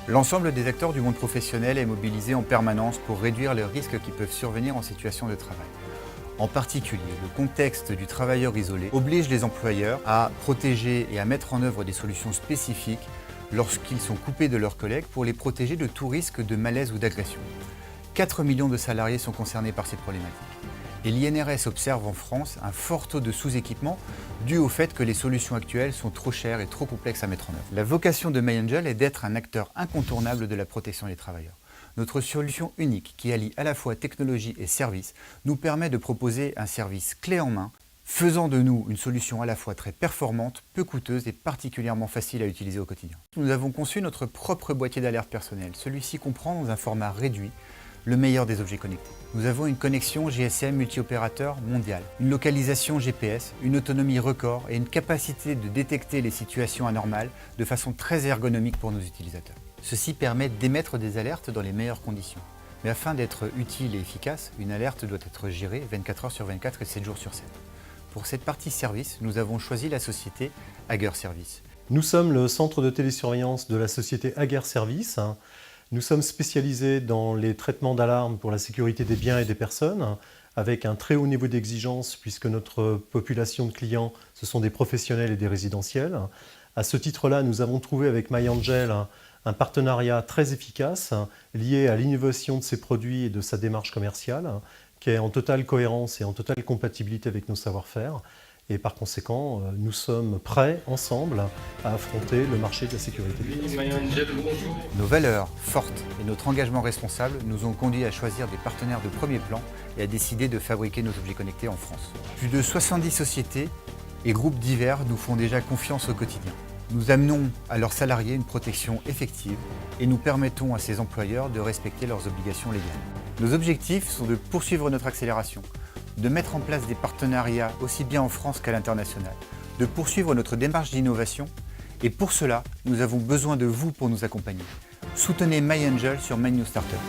L'ensemble des acteurs du monde professionnel est mobilisé en permanence pour réduire les risques qui peuvent survenir en situation de travail. En particulier, le contexte du travailleur isolé oblige les employeurs à protéger et à mettre en œuvre des solutions spécifiques lorsqu'ils sont coupés de leurs collègues pour les protéger de tout risque de malaise ou d'agression. 4 millions de salariés sont concernés par ces problématiques. Et l'INRS observe en France un fort taux de sous-équipement dû au fait que les solutions actuelles sont trop chères et trop complexes à mettre en œuvre. La vocation de MyAngel est d'être un acteur incontournable de la protection des travailleurs. Notre solution unique, qui allie à la fois technologie et service, nous permet de proposer un service clé en main, faisant de nous une solution à la fois très performante, peu coûteuse et particulièrement facile à utiliser au quotidien. Nous avons conçu notre propre boîtier d'alerte personnel. Celui-ci comprend, dans un format réduit, le meilleur des objets connectés. Nous avons une connexion GSM multi-opérateur mondiale, une localisation GPS, une autonomie record et une capacité de détecter les situations anormales de façon très ergonomique pour nos utilisateurs. Ceci permet d'émettre des alertes dans les meilleures conditions. Mais afin d'être utile et efficace, une alerte doit être gérée 24 heures sur 24 et 7 jours sur 7. Pour cette partie service, nous avons choisi la société Hager Service. Nous sommes le centre de télésurveillance de la société Hager Service. Nous sommes spécialisés dans les traitements d'alarme pour la sécurité des biens et des personnes, avec un très haut niveau d'exigence puisque notre population de clients, ce sont des professionnels et des résidentiels. À ce titre-là, nous avons trouvé avec MyAngel un partenariat très efficace lié à l'innovation de ses produits et de sa démarche commerciale, qui est en totale cohérence et en totale compatibilité avec nos savoir-faire. Et par conséquent, nous sommes prêts, ensemble, à affronter le marché de la sécurité. Nos valeurs fortes et notre engagement responsable nous ont conduits à choisir des partenaires de premier plan et à décider de fabriquer nos objets connectés en France. Plus de 70 sociétés et groupes divers nous font déjà confiance au quotidien. Nous amenons à leurs salariés une protection effective et nous permettons à ces employeurs de respecter leurs obligations légales. Nos objectifs sont de poursuivre notre accélération, de mettre en place des partenariats aussi bien en France qu'à l'international, de poursuivre notre démarche d'innovation et pour cela, nous avons besoin de vous pour nous accompagner. Soutenez MyAngel sur My New Startup.